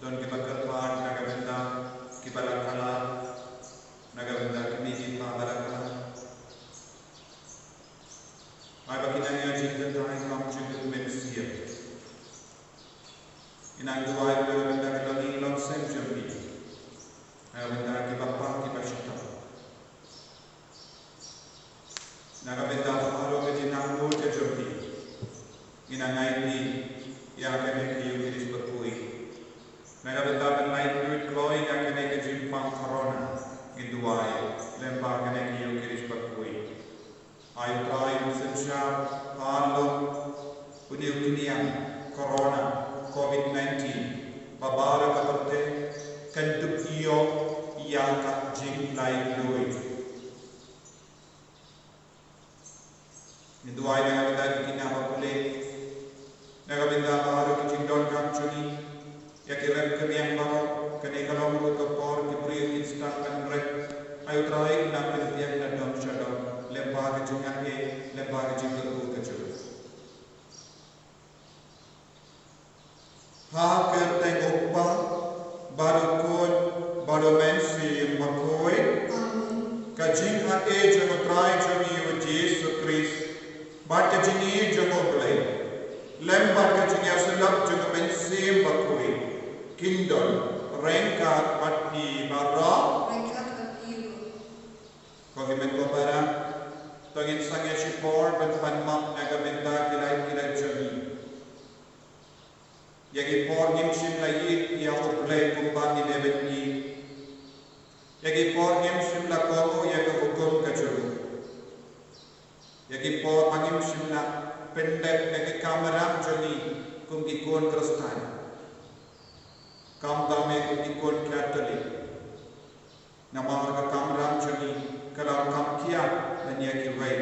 Don ke bakat tuan na gabenda doa nagabenda kilani long sem jambi. Nagabenda ki bapa ki bashita. Nagabenda haro ke jinang do ke jambi. Ginangai ni ya kene ki yukiris berkui. Nagabenda benai duit kloi ya kene ke jimpang corona. Giduai lempar kene ki yukiris berkui. Ayu trai sensya halo uniukinian corona COVID-19 babara kapate kentup iyo yang kat jing lai doi. Giduai nagabenda kina bakule nagabenda baru kicindon kamcuni ya kiram kemiang baro kene kalong kapor kibri instan kanrek ayu trai napil tiang na dom shadow lembah kejungan lembah kejungan kejungan. Ha kerteng opa baru kon baru mensi makoi kajing hake jono trai joni u Yesus Christ bat kajingi jono blai lembah kejungan selap jono mensi makoi kindon rengka pati bara kogimen ko bara tongin sange shipor ben panmak nagamenda kilai joni yagi por gimshim la yit ya ublay kumbang ilebet ni yagi por gimshim la komo yaga hukum kajuru yagi por pangimshim la pendek yagi kameram joni kum ikon kristani kam dame kum ikon katolik namar ka kameram joni kalau kam kia dan yagi wei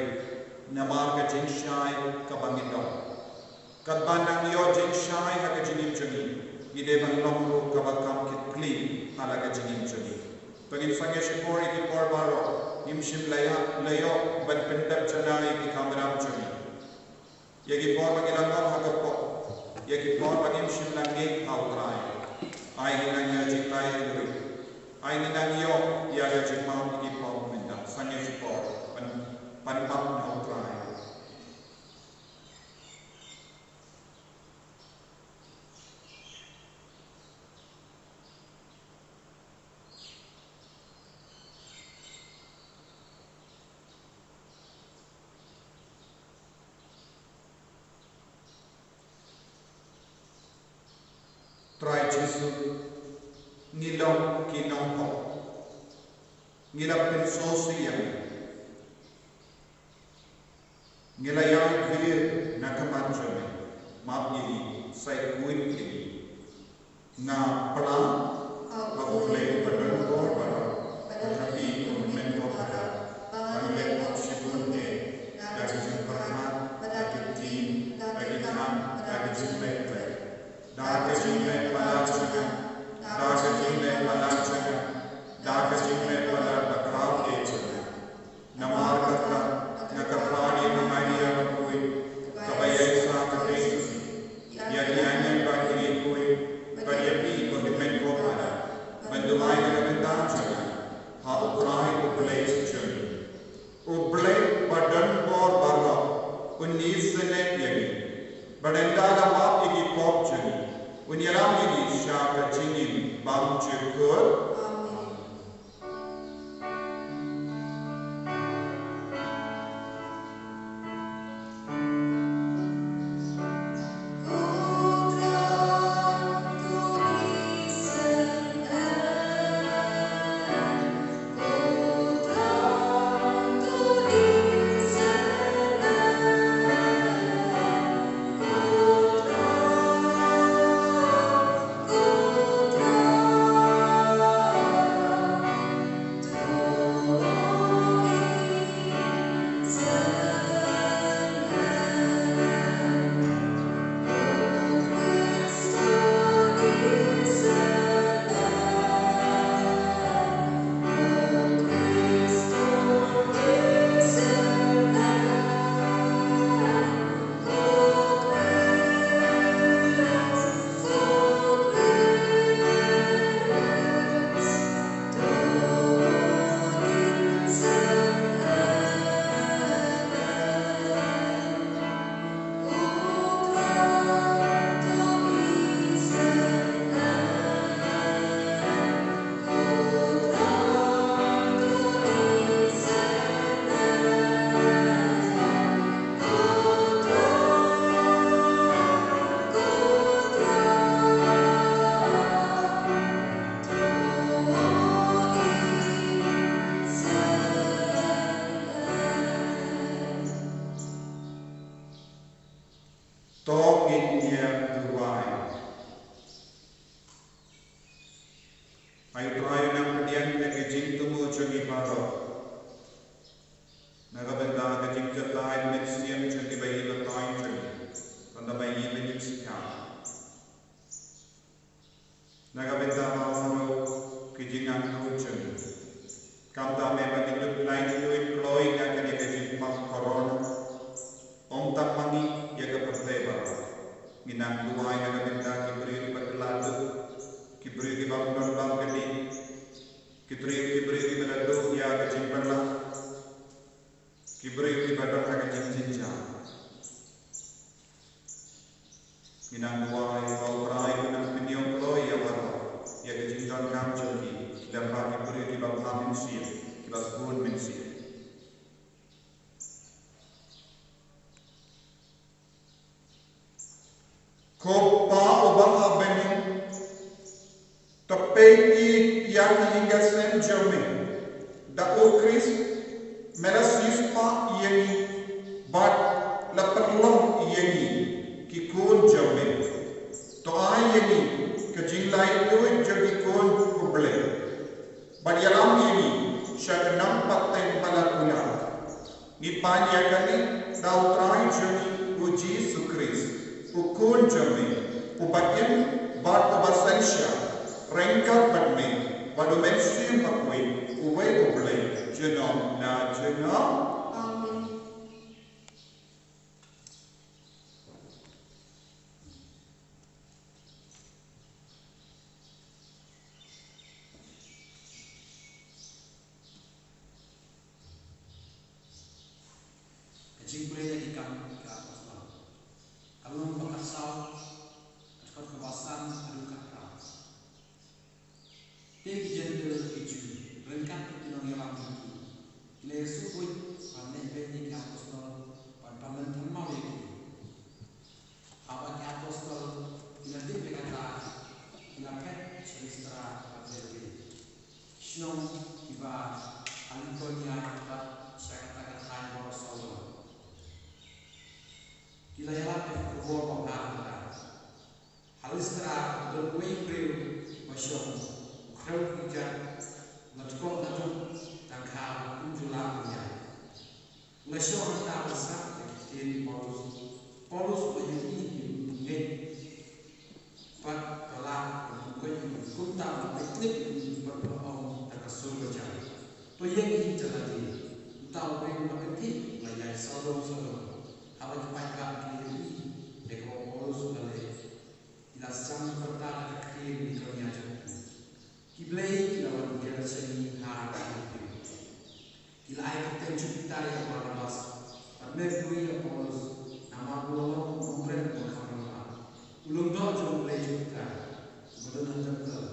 namar ka jinshai ka bangidom kadbanang yo jing shai ha ka jinim joni ide bang lomro ka bakam kit kli ala ka jinim joni pagin sange shipori ki por baro imshim laya layo ban pendap janai ki kamram joni yegi por bagilang ha ka po yegi por bagim shim langi autrai ai nang yo jing lai duri ai nang yo ya yo jing mau ki po minda sange shipor pan pam autrai. Try Jesus nilong kinongko ngilap pensosiya ngilayang vir nakamanjame mapili say kuit kini na pelang pagulay panalugor para pagkapi komitmen ko para panulit at sipunte daging parhat daging dagitan daging letre daging palajaga daging palajaga daging palajaga kejaga namar kata nakapani namanya kui kabayai sa katesusi ya dianya bakiri kui kariapi komitmen ko Ayo terayu nang kedian ke jing tumu cogi paro. Naga benda ke jing cetai meksian cogi bayi letai cogi. Kanda bayi bayi sikam. Naga benda mawaro ke jing angku cogi. Kamta me bagi duk lain duit kloi ngaka dia ke jing mak korona. Om tak mangi ya ke pertai baro. Minang duai naga benda ki beri berkeladu. Ki beri ki bangun bang kedi. Kibri ki beradu ya kecimpan lah. Kibri ki badan agak cincin. Minang dua yang bau perai minang piniong kloi ya waro. Ya kecimpan kam coki. Dapat kibri ki bau amin sih. Kibas bun min sih. Kopa obang abening. Tepeki yang hingga sen jauh. Da o Chris melasisma yengi bat la perlong yengi ki kon jawe to ai yengi ke jinglai duit jadi kon kuble bat yalam yengi syak nampak ten palakuna ni panya kani da utrai jadi uji sukris u kon jawe u batin bat obasansha rengkat batme badu mensim pakwe uwe kuble Jenam na jenam. Amin. Kecil boleh jadikan apostol. Kalau berkasau, atau kebasan adu kata. Pergi jendela keju, rengkat dengan yang le supui panen beni apostol panen thamma lagi awak apostol ila de kata ila pet selistra azeli snom iba Antonia kata saya katakan hai borosolo ila yala pe bor bangga halistra berwei priu basyom krau kijan natkol natuk tangkap unjulannya. Nasional tak besar di Paulus menyanyi ingin pada dalam bukan kunta teknik berdoa terkesul berjalan. To yang ini jadi tahu yang berarti layar solo awak pakai ini dekor Paulus balik tidak sama bertahan kiri di dunia jadi. Kiblai lawan dia seni hari. Ila ay kapten Jupiter yang Barnabas Mercury yang Paulus nama ulung bukan berkamera ulung doa jom play Jupiter betul betul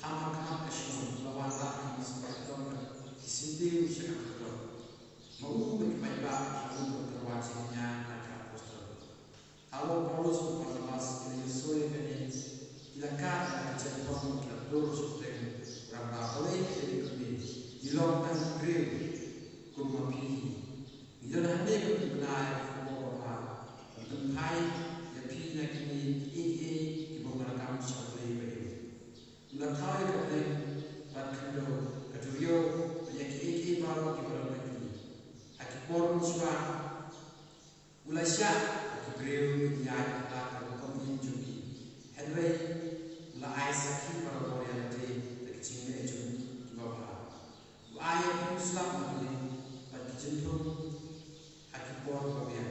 hamar asyum lawan laki seperti disindir sekarang mau berkembang untuk terwajibnya akan apostol awal Paulus Barnabas ini sesuai dengan ilakan dan cenderung kelabur sudah berapa boleh jadi lebih dilongkan grill kumapi idan hande ko benar ko ba tentu hai ya pi na kini ki bo ngara kam sa play be la thai ko ne pat kando katurio ya ki ba ki ba na ki aki por swa ulasya ki greu ya ta ko min juki henry la isaac ki ba bo ya te ki chine ju ki ba ba ayat muslim jentung akipor babian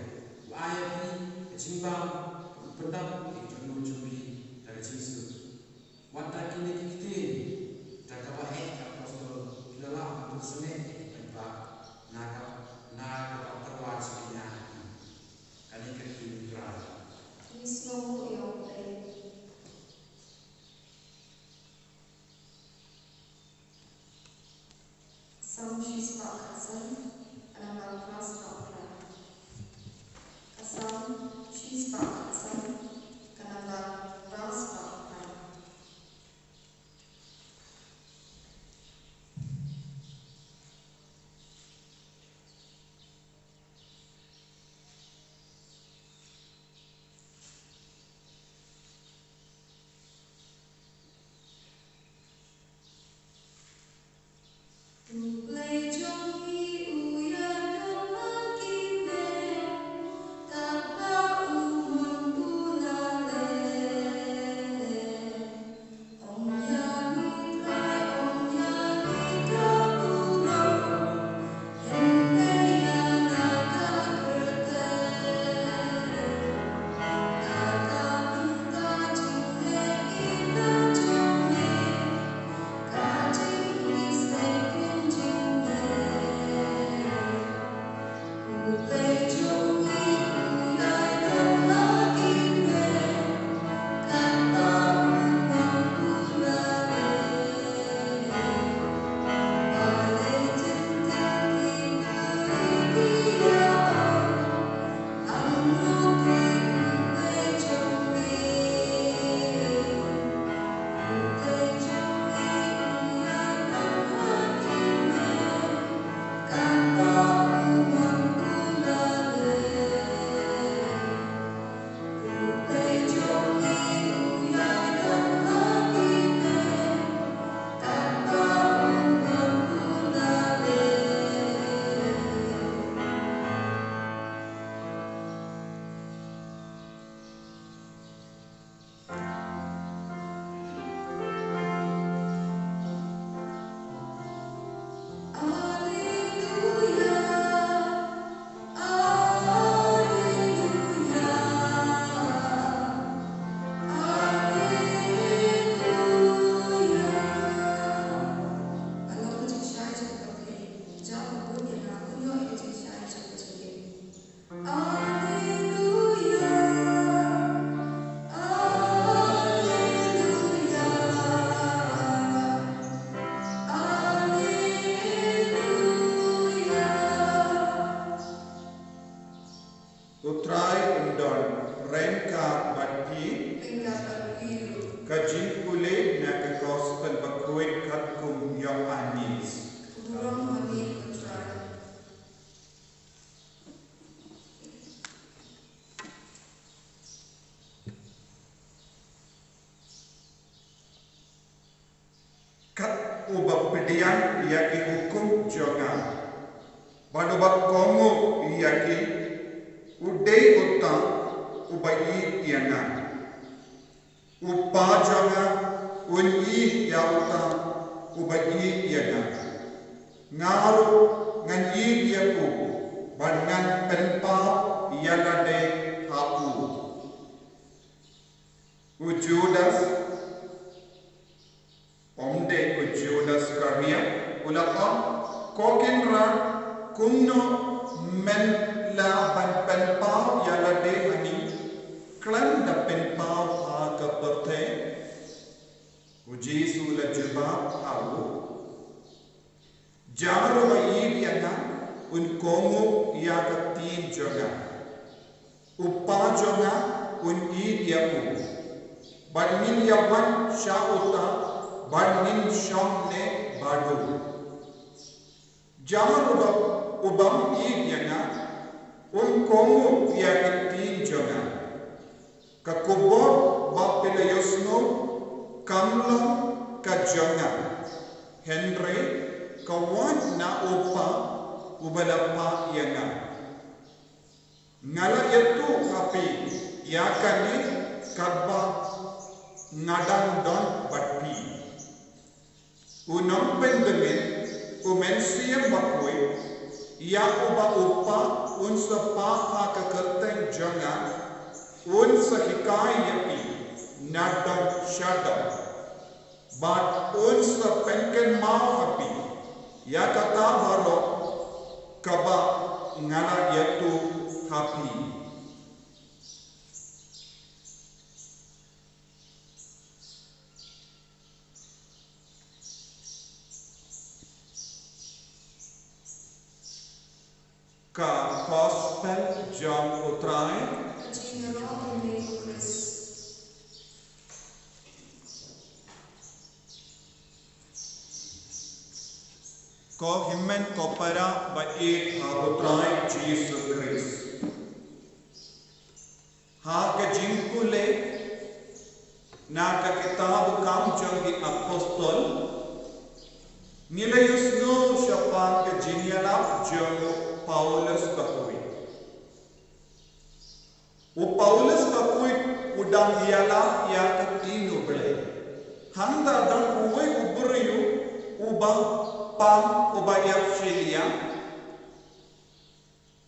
ubah pedian ia ki hukum jangan. Badu bak kongo ia ki udai utang ubai iana. Upa jangan uni ya utang ubai iana. Ngaru ngan ia ku bangan penpa ia lade hapu. Ujudas omde ujudas karya ulapa kokinra kumno men la ban penpa ia lade ani klan da penpa ha ka perthe uji sula jubab hawu jaru bai biana un kongo ia ka tin joga upa joga un ia ku badmin yawan syauta badmin syamne badu jaru ubam iana un kongo ia ka tin joga ka kubor bapela yosno kamlam ka joga Henry kawan na upa ubalapa iana ngala itu api yakani kadba ngadang don batpi unam pendemin umensiam bakwe ya uba upa un sapa ha ka kerteng jangan un sahikai yapi nadam shadam but un sa penken mau api ya kata baro kaba ngala yaitu happy. Ka gospel John utrai ko himmen ko para ba ek ha utrai Jesus Christ ha ke jinkule na ka kitab kam jongi apostol nilayus no shapan ke jinyala jongo Paulus bakui. O Paulus bakui udang ialah ia ketinu beli. Handa dan uwe uberiu ubang pam ubayap Syria.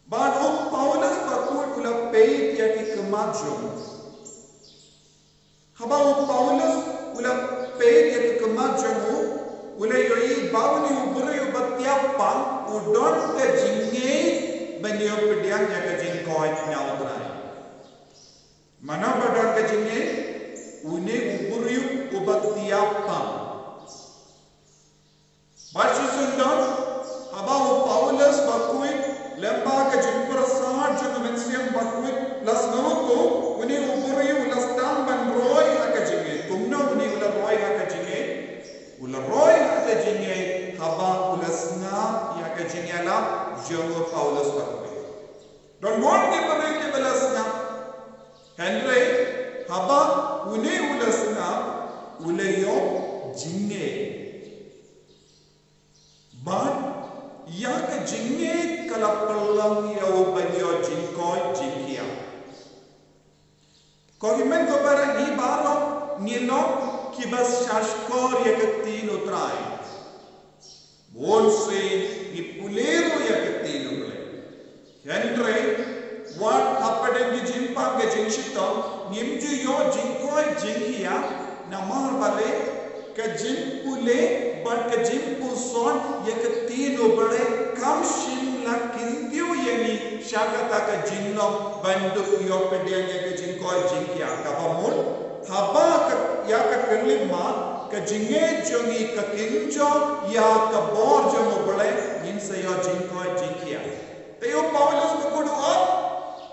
Baru Paulus bakui ula pay ia ki kemajum. Habang Paulus ula pay ia ki kemajum ula yoi bawni uberiu batiap pam udon ke jinge banyo pediang ya ke jingkoi nyawtrai mana badon ke jinge une uburiu ubat tiapa bashi sundon abau Paulus bakui lemba ke jimpur saat jung mensiam bakui las nauto une uburiu las tamban roy ke jinge tumno une ula roy ke jinge ula roy ke jinge haba ulasna ya ke jingala jongo Paulus bakwe don mon ke pare ke belasna Henry haba une ulasna uleyo jinge ban ya ke jinge kala pelang ya ubanyo jingkoi jingia ko himen ko para ni baro ni no kibas shashkor ya ke tino trai Bonse ipulero ya ketino bele. Henry, what happened in Jimpa ke Jinshito, Nimju yo Jinkoi Jinkia, Namar bale, ke Jimpule, but ke Jimpuson ya ketino bele, kam shimla kintiu yani, Shakata ke Jinlo, Bandu yo pedian ya ke Jinkoi Jinkia, Kabamul, Haba ya ke Kelima, ka jinge jongi ka kinjo ya ka bor jongo bole nin se yo jinko jinkia te yo Paulus ko kudu op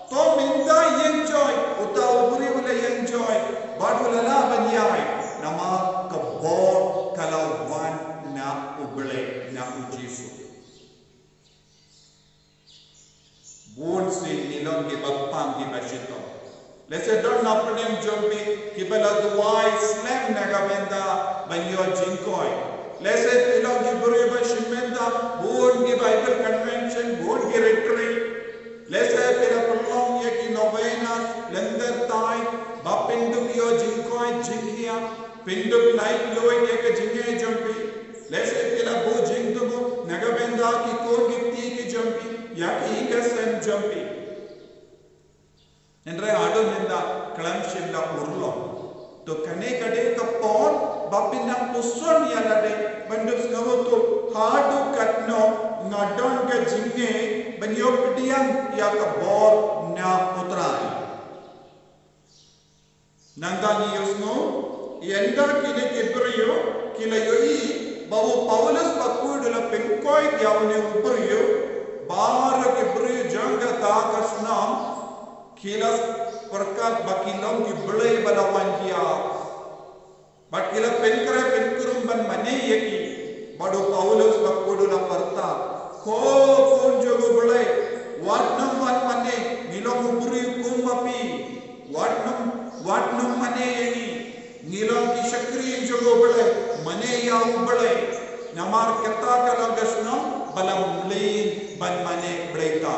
to minda enjoy uta uburi ule enjoy badu lala banyai nama ka bor kalau wan na ubule na ujisu bon se nilon ke bapam ki bashito Lese don napanem jombi kibala duwai slam nagabenda banyo jinkoi Lese pilang ki buri ba shimenda buon ki Bible convention buon ki retreat. Lese pila pelong ye ki novena lender tai ba pinduk yo jingkoi jingkia pinduk night loy ye ke jinge jumpi. Lese pila bu jingdugu nagabenda ki kon ki ti ki jumpi ya ki ka sen jumpi.Endre adon nenda kalam shimla urlo. To kane kade kapon bapinang puson ya lade banduk ngawoto hadu katno ngadon ke jinge banyo pediang ya ka bor na putrai nanda ni yosno yenda kine kebriyo kila yoi bawo Paulus bakudu la penkoi yawne ubriyo bar kebriyo janga ta kasnam kila perkat bakilong ki belai balawan dia bakila penkre penkurum ban mane yeki badu Paulus bakudu la perta ko kon jogo belai watnam wan mane ngilong uburi kumapi watnam mane yeki ngilong ki shakri jogo belai mane ya belai namar kata kala gasnam balam lein ban mane breita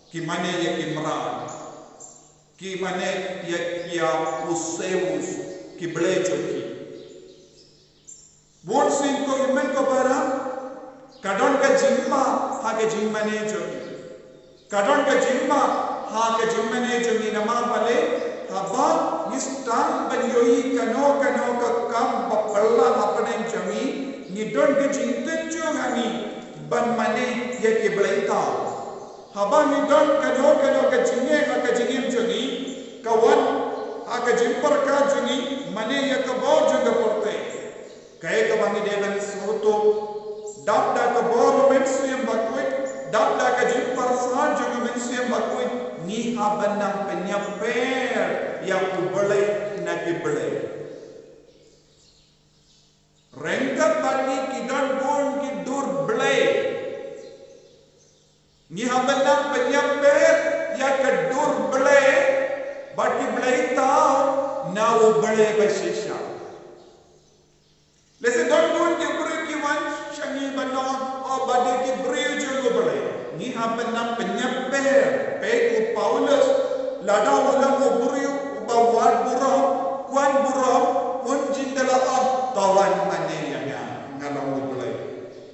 ki mane yeki mran ki mane ya useus ki blecho ki bon sin ko imen ko para kadon ka jimma ha ke jimmane jo kadon ka jimma ha ke jimmane jo ni nama pale haba nistan banyoi kano ka kam papalla apne jami ni don ke jinte jo ngani ban mane ye ki bleita haba ni don kano ka jinge ka jingim jo ni kawan aga jimpar ka juni mane ya ka bor janga porte kay ka bangi devan soto dabda ka bor mensiem bakwit dabda ka jimpar sa janga mensiem bakwit ni abanam penyaper ya ubale na kibale rengkat bagi kidan bon ki dur ble ni abanam penyaper ya ka dur ble baki belai tau na ubale basisha lese don ke buri ki wan shangi banon o bade ki buri jo ubale ni happen na penyape pe ku Paulus lada ulang buri ubawat buro kwan buro un jindala tawan mane ya ngalang ubale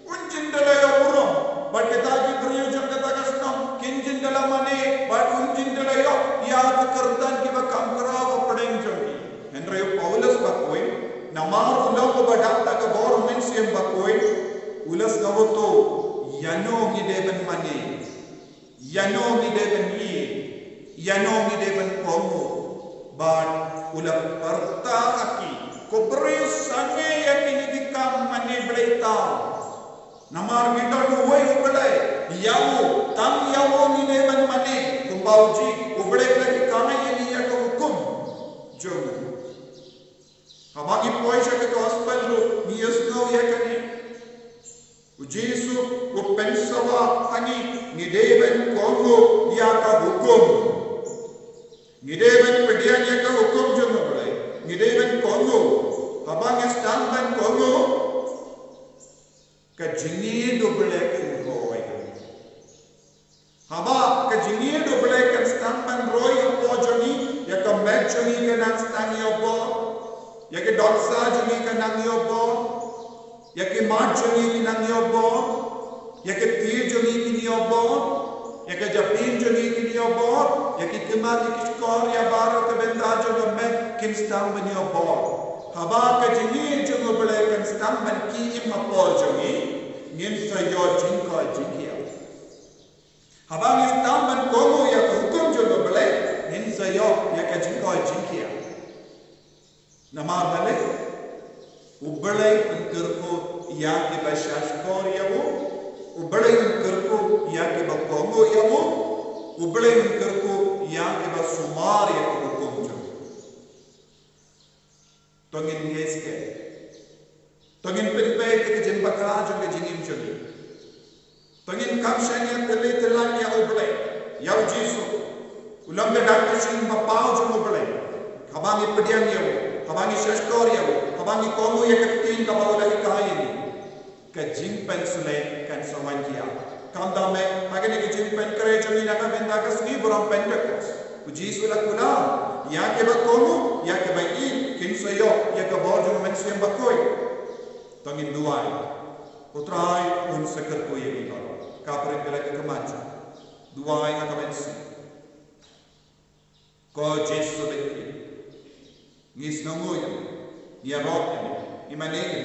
un jindala ya buro but kita ki buri jo kata kasno kin jindala mane but un jindala ya kerdan ki bakam karawa padeng jogi henry Paulus bakoi namar ulang badak ta ka government sim bakoi ulas gawoto yano ni deben mane yano ni deben li yano ni deben komo but ulang parta aki kobre sange yakini dikam mane bleita namar gidon woi ubale yawo tam yawo ni deben mane kumbauji ubale lagi kana yeni ya ka hukum jogo habagi poisha ke gospel ro ni yesno ya kani ujisu upensawa ani ni deben kongo ya ka hukum ni deben pedian ya ka hukum jogo bale ni deben kongo habagi stand kongo ka jini do bale ke roy haba ka jini do bale ka stand roy po joni ya ka match joni ka nang stand yo po ya ke doksa joni ka nang yo po ya ke mat joni ki nang yo po ya ke tir joni ki yo po ya ke japin joni ki yo po ya ke kemati ki skor ya baro ka benda joni me kin stand ben yo po haba ka jini jogo bale ka stand ben ki im po joni ngin sa yo jin ko jin habang istam ban komo ya hukum jogo bale nin sayo ya ka jingko jingkia nama bale ubale kerko ya ke bashashkor yawo ubale kerko ya ke bakomo yawo ubale kerko ya ke basumar ya hukum jogo tongin ngeske tongin penpe ke jembakala jogo jingim jogo Pengin kapsyan yang telan ya ubale, ya ujisu, ulam bedak kesin bapau jung ubale, habangi pedian ya, habangi shashkor ya, abangi komo ya ketin ka bawala ikain ka jimpen sule kan sawantia kanda me agene ke jimpen kare jami na ka benda ka sni boram pentekos uji sula kula ya ke ba komo ya ke ba i kin soyo ya ka borjo men siem ba koi tangin duai utrai un seker ko ye ito ka pre pela ke kamacha duai ka bensi ko jesu de ngis namoya ya rotten i manege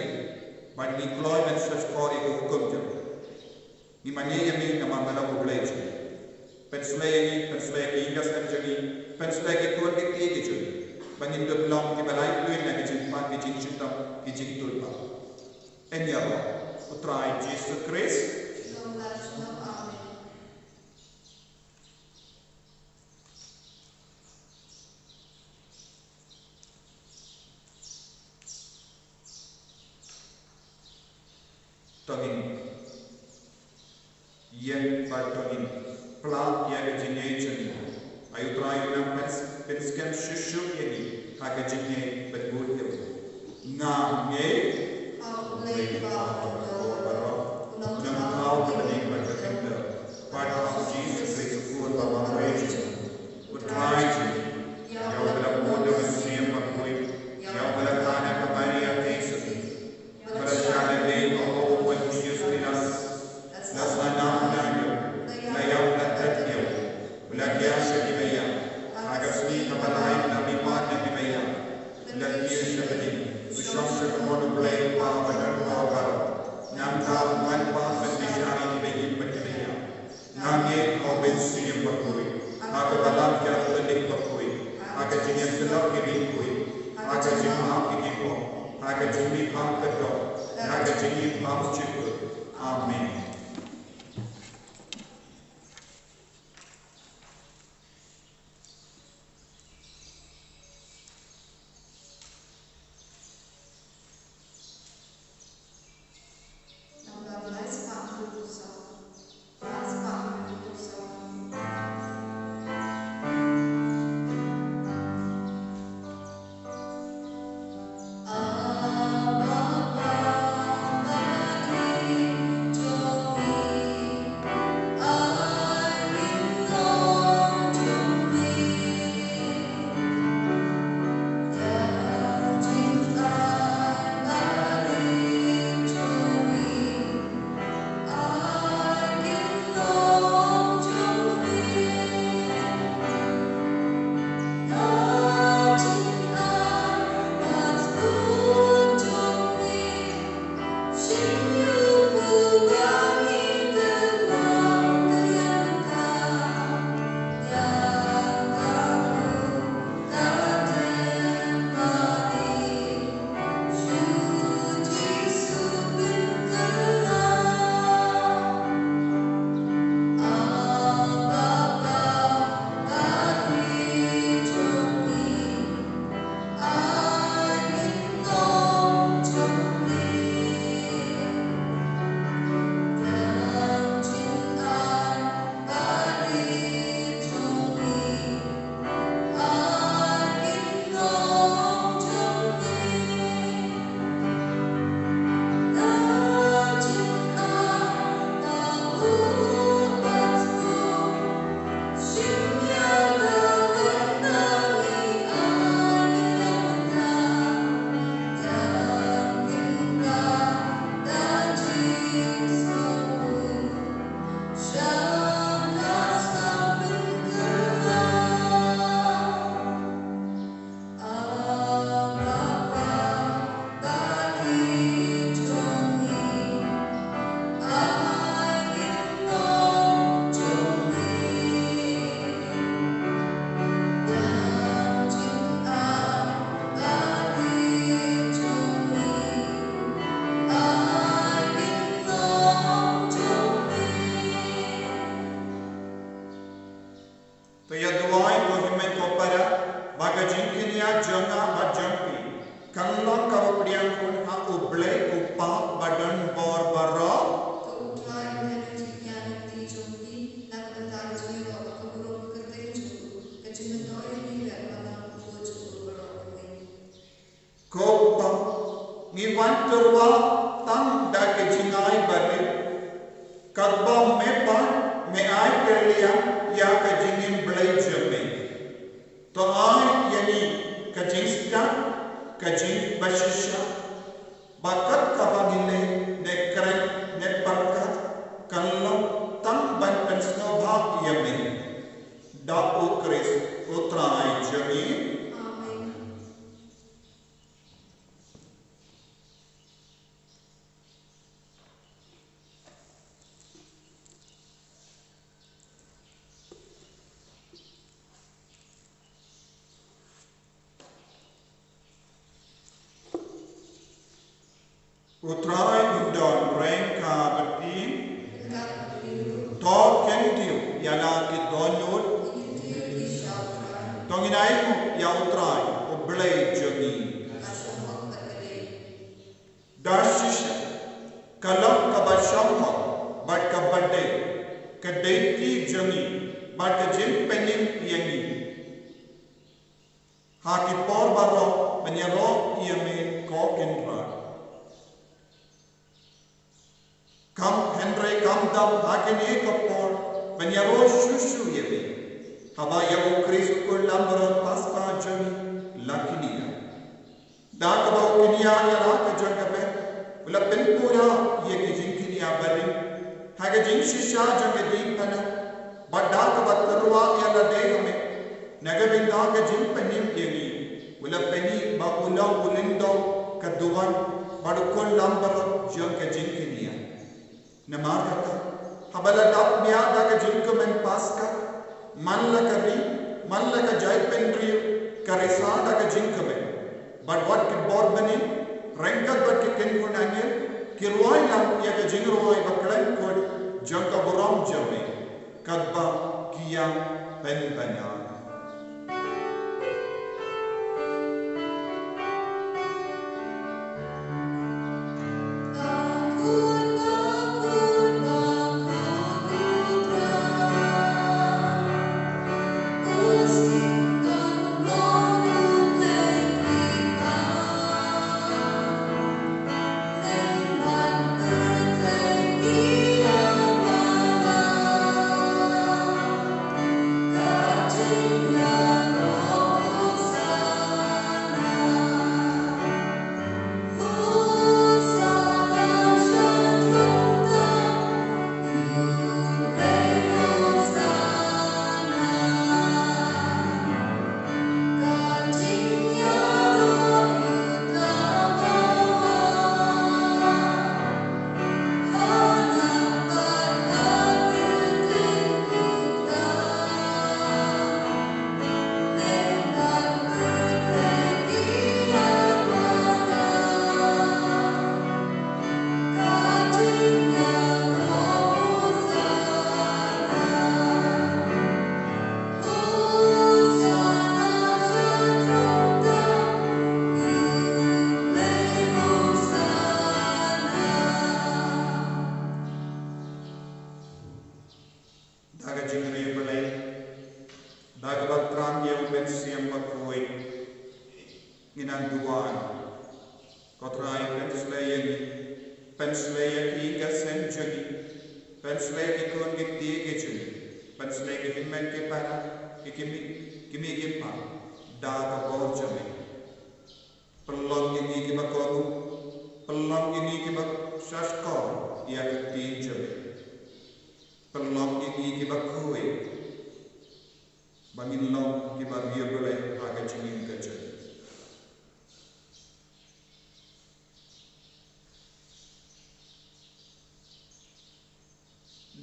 but ni kloy men such kori ko hukum jam ni manege ni na mamala ko blej penslegi ingas em jagi penslegi ko dik ege jagi bangin de blanc ki balai luin na ki pan ki jin chitam ki jin tulpa en ya ro utrai Jesus Christ tongin yen ba tongin plan ya ke jinye chani ayu try na penskem shushu yeni ha ke jinye bet good ke na nge le ba to baro na tao ke ne ba ke kenda part of Jesus Christ for ba ba rage would try to ya bela bodo siem ba koi ya bela kana ka bari ya tesu bela shale de ko Amen. Abba, Baba, Iwan terwa tang da ke jingai bari. Kadba mepa me ai kelia ya ke jingin belai jeme. To ai yani ke jingsta ke jing bashisha. Bakat kabangile ne keren ne parkat kallam tang ban pensno bhag yame. Da o Kris utrai jemi. Utrai undon rengka bertin to kentiu yana ki donut tonginaiku ya utrai oblei jemi dashisha kalam kabashamha bat kabade kadeti jemi bat jim penim yangi haki por baro menyero yame kokendra Kam Henry kam dam hakene kapor menyaro shushu yebe. Haba yabu Kris ko lambron paspa jami lakinia. Da kabau kinia yala ka jagabe. Ula penpura ye ki jinkinia bari. Haga jin shisha jage deepana. Badda ka batarwa yala dehame. Nagabinda ka jin penim yegi. Ula peni ba ula ulindo kaduwan badukol lambron jage jinkinia. Namaraka, habala dap miya daga jinko men paska, man laka jai pendriyo, karisa daga jinko men. But what ki bor bani, renkat bat ki ken kunangir, kirwai lam yaga jingruwai baklan kod, jangka buram jame, kadba kiya pen banyan.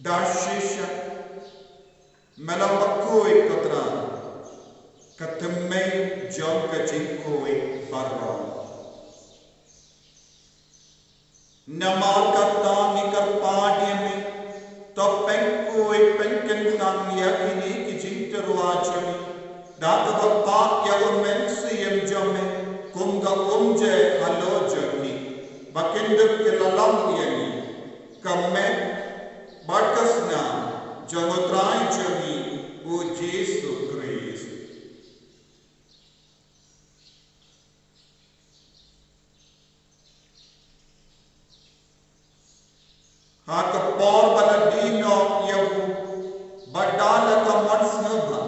Dashisha Melambakoi Katra Katamei Jonka Jinkoi Barra Namalkata Nikarpadiami Topenkoi Penken Tang Yakini Kijinterwachami Dagavapa Yawamensi Jome Kunga Umje Halojaki Bakindu Kilalam Yani Kame Barkasna Janotrai Jami O Jesu Christ. Haka por baladino yahu badala ka mansaba.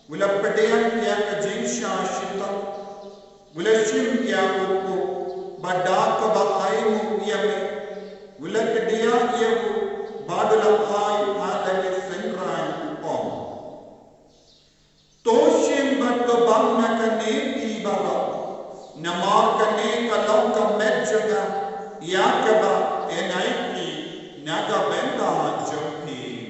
Wala pedean kya ka jinsha shita. Wala shim kya ko badaka ba aimu yame. Wala kedia yahu badala ai adale senran om. Toshim bato bamna ka ne ibara. Namar ka ne ka lau ka medjaga. Yakaba enaiki naga benda jampi.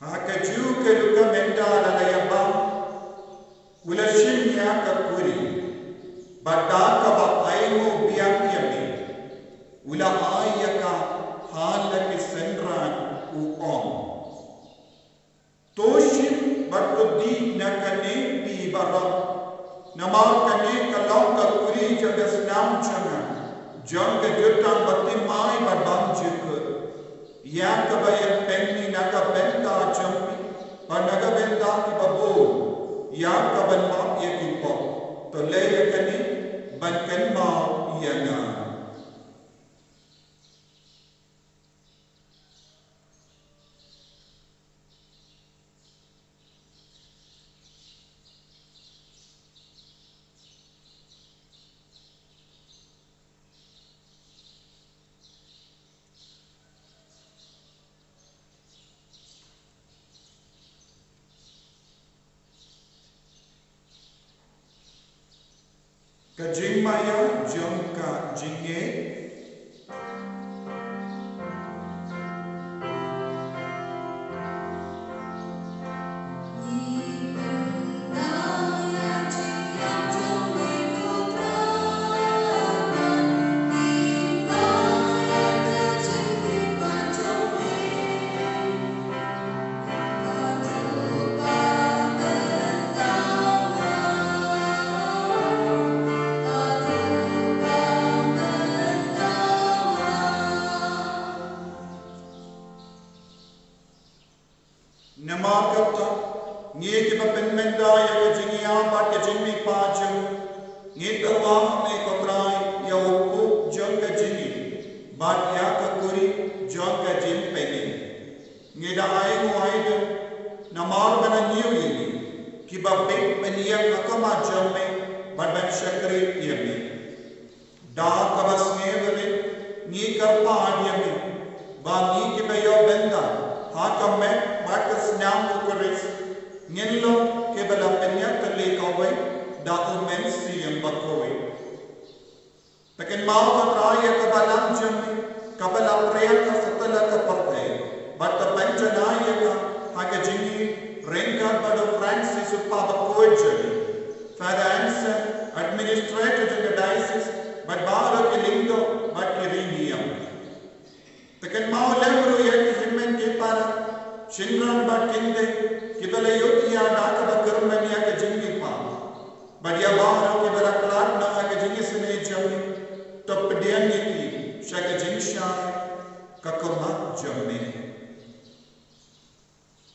Hakaju ke luka mentala la yabam ula shimya ka kuri badaka ba aimu biang yami ula ayaka hala ki senran u om toshim batudi nakane bi bara namar kane kalau ka kuri jaga snam changa jang ke jutang batti mai badam chikut Yakabaya penni naga benda jampi, panaga benda ki babo. Yakaban ma yakipo, to leya kani bankan ma yana. Kajing maya jongka jinge Namakata, Niki Papinmenda, Yakajingia, Bakajimi Pachum, Nitawa, Nekotrai, Yaopu, Jonka Jini, Batyaka Kuri, Jonka Jim Penny. Nida Aimu Aida, Namar Bana Newly, Kiba Big Benia Akama Jome, Badban Shakri Yami. Dark Abas Neveri, Nika Padiami, Bani Kibayo Benda. Haka met bakas nyam ukuris nginlo kebala penya terli kawai da umen siyam bakoi takin mau katraya kabalam jami kabala prayal ka satala ka partai but panjanaya ka haka jingi renka bado Francis uppa bakoi jami Father Anson administrator to the diocese but baro kilingo but kiriniam takin mau lemru yaki himmen ke para Shinran bat kinde kibala yotiya daka ba kurmaniya ka jingi pa badiya bahro kibala klat na ka jingi sene jami top dian niti shaka jingsha ka koma jami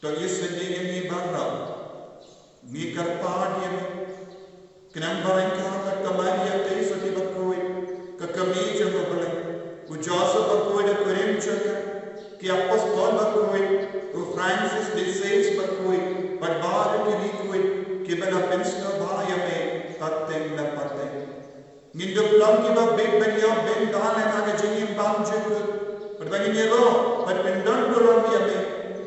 to isende ni barra ni karpa yami knan baranka ka kamariya te soti bakoi ka kami jamo bale ku Joseph bakoi da kurim chaka कि apostol bakoi u Francis de Sales bakoi but bar ki likoi कि bela pensno bhaya me tatteng na patte ngindu plam ki ba big benyo ben dale na ga jingim bam jik but bani nero but pendon durom yame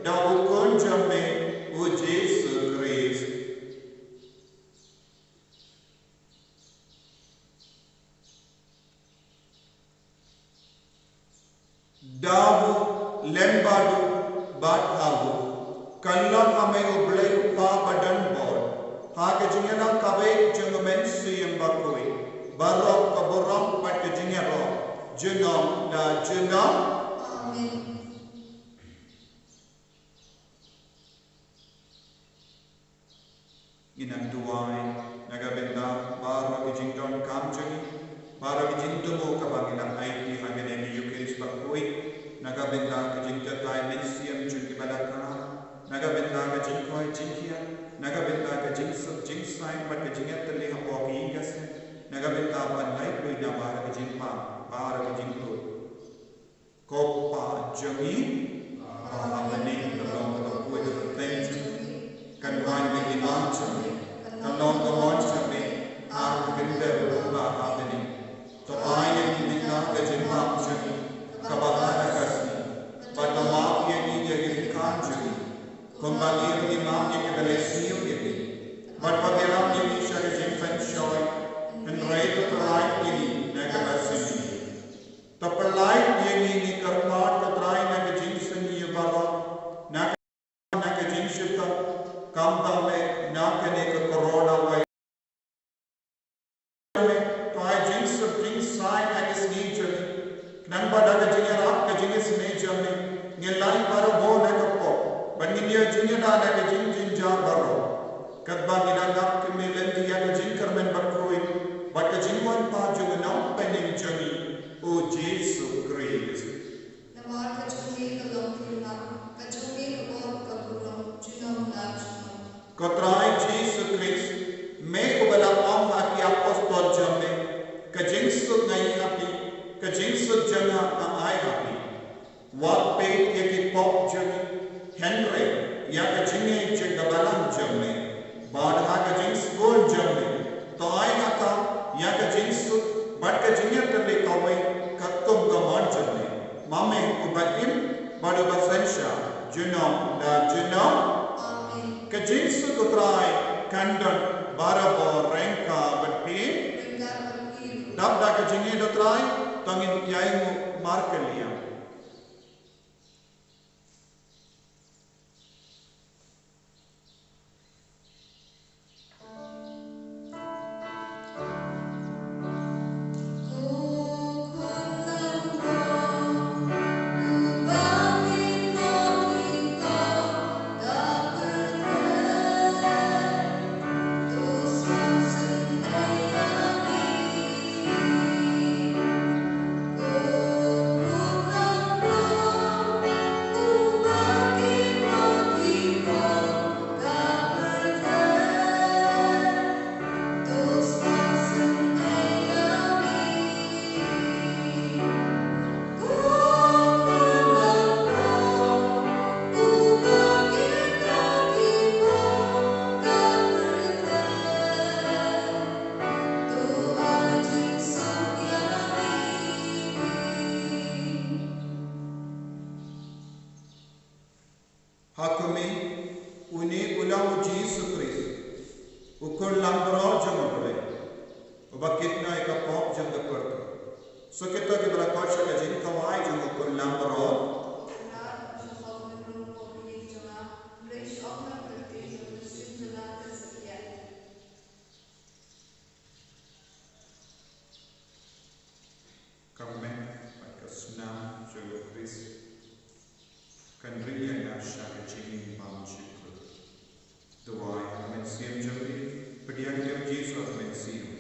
da u kon jamme u Jesus Christ davu lembadu bat havu kallam ame ublai pa badan bor ha ke jingena kabe jungmen siyam bakoi barok kaboram pat jingero jungam da jungam amen Inang tuai, naga benda baru ijing don kam jangi, baru ijing tumu kabangilang aiti hangene ni yukiris bakui, naga benda ijing tatai mensiam jungi balakana, naga benda ijing koi jingkia, naga benda ijing sai pat ijing etli hapoki ingas, naga benda panai kui na baru ijing pa, baru ijing tu. Kopa jangi, pahamani kalong kapui tenju, kanwan bagi jangi, kalong kamon jangi, aku kende berubah hamani. Topai yang diminta kejempang jangi, kabahana kasih, pada maaf yang diinginkan jangi, kembali yang imam yang kebalesiu ini, berpageram yang bisa kejempang shoy, henrai itu terlain ini, negamasini. Terlain yang ini kermat keterai negajinsen ini bala, negajinsen tak kampang me nakane ke corona way. Toai jinsen sign agis nature, nan pada kejingan ap kejingan nature me, ngelai baru bo nekapo, bandingnya jingan ada kejingan jar baru, katbang inagap kemilen dia kejingan kermen berkoi, bat kejingan paju nam pening jami. O Jesus Christ. Namar kacungi kalong kirna, kacungi kabor kabulong, junong na junong. Kotrai Jesus Christ, me kubala om aki apostol jamme, kajingsut ngai api, kajingsut jana ai api. Wat pe yaki pop jami, Henry, ya kajinge jagabalang jamme, badha kajings gol jamme, to ai aka ya kajingsut But kejingan terlebih kawai katum gaman jerne. Mame ubatim baru bersensya junong dan junong. Amen. Kejing sutrai kandang barabo rengka berpi. Rengka berpi. Dap dah kejingnya dotrai tangin yaimu markelia. Hakumi uni ulang Jesus Christ. Ukul lambrol jamakle. Ubakitna ika pop jang dapat. So kita kita pasca kajin kawai jang ukul lambrol. Kami pakai senam jaga Christ. Kanriya na siya kajingin pamchiklo. Dawai mensiam jabi, pagyan ng Jesus mensiam.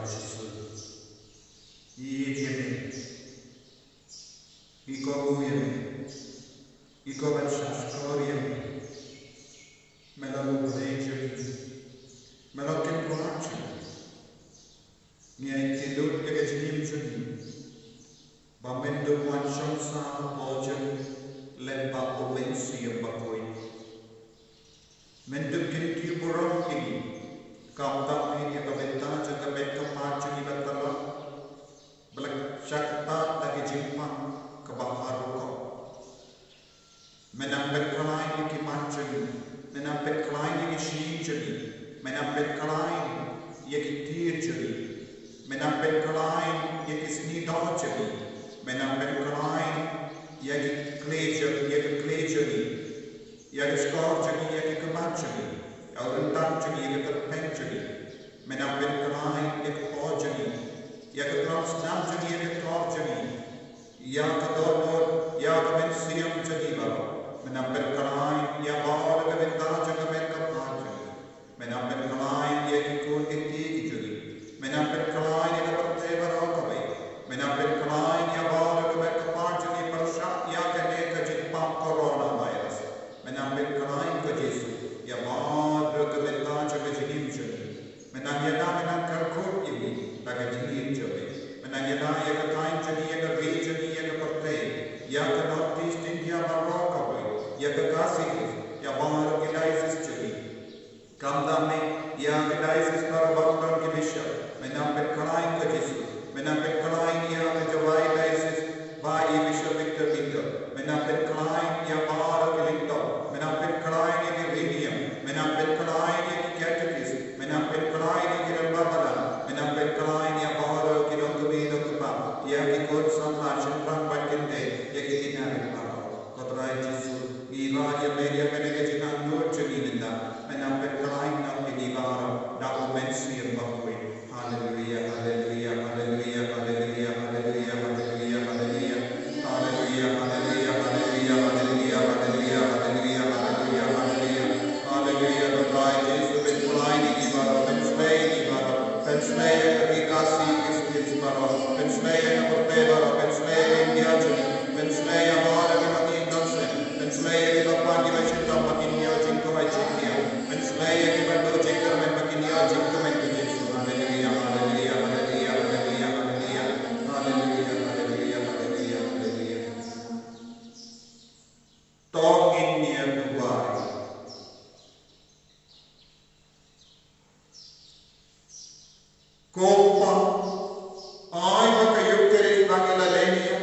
Jesus. Iko bujemy, iko bezszaszkoriemy, melonu wejdziemy, melokiem płaczemy, miej ty lud jegeźnim drzwi, ba mendu łańcząca bodziem, lemba owensi bakoi. Mendu kinti burong ini, kamdami ya kabenta jaga beka pacuni batala, belak syakta lagi jimpang kebaharuko. Menampet kelain iki pacuni, menampet kelain iki shinjuni, menampet kelain iki tirjuni, menampet kelain iki snidajuni, menampet kelain iki klejuni, iki skorjuni, iki kemacuni, Aurentacuni, iki terpencuni, menampet kelain iki ojuni, iki transnamjuni, iki torjuni, ya kadonor, ya kemensiam jadibar, menampet kelain, ya bawal kebentar kemen kepajuni, menampet kelain, ya kikun kiti juni, menampet kelain, ya kepertebar okabai, menampet kelain, ya bawal kemen kepajuni persyak, ya kene kejipang coronavirus, menampet kelain ke Yesus, ya bawal kebentar kejinim juni, menangyana menangkarkut ini, tak kejinim juni, menangyana ya kekain juni, ya kegeja juni, ya kepertei, ya ke Northeast India Marokkabai, ya ke Kasih, ya bawal kedaisis juni, kamdame, ya kedaisis Marokkan kebisya, menampet kelain ke Yesus, menampet kelain ya kejawai daisis, bai bisya Victor Victor, menampet kelain ya bawal kelinto, menampet kelain ya keriniam, menampet kelain ya kecatekis, menampet kelain ya kerembabala, menampet kelain ya bawal kinong kumino kupa, ya kikot sama syemprang bakinte, ya kikinarin paro, kotrai Yesus, iba ya media menegajinang nur jeninda, menampet kelain na pinibaro, dokumensi yang bakui. Haleluya, haleluya, haleluya, haleluya, haleluya, haleluya, haleluya, haleluya, haleluya, haleluya, haleluya, haleluya, haleluya, haleluya, haleluya, haleluya, kotrai Yesus penkulai di baro, penslay yang dikasih Kristus baro, penslay yang bertebaro, penslay yang diajar, penslay yang ada di mati indonesia, penslay yang dilakukan di masyarakat makin dia jingko majikia, penslay yang dibantu jingko makin dia jingko makin Yesus. Haleluya, haleluya, haleluya, haleluya, haleluya, haleluya, haleluya, haleluya, haleluya. Tongin niya buhay. Kopa, ay makayukiris ng ilalenia,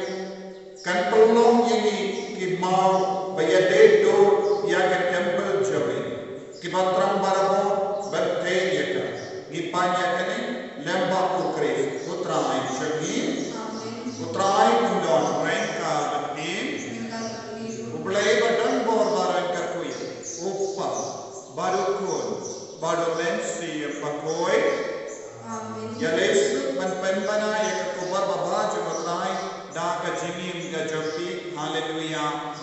kan pelong ini kimau bayadedo yaga temple jawi, kibatrang barabon bertenya ka, gipanya kani lembak ukris, putrain syagin, putrain undon rengka betim, ublay badan bor barang kakuya, upa, barukun, badulensi pakoy, ya lesu penpana ya kubar baba jematai dah kejinim gajopi. Haleluya.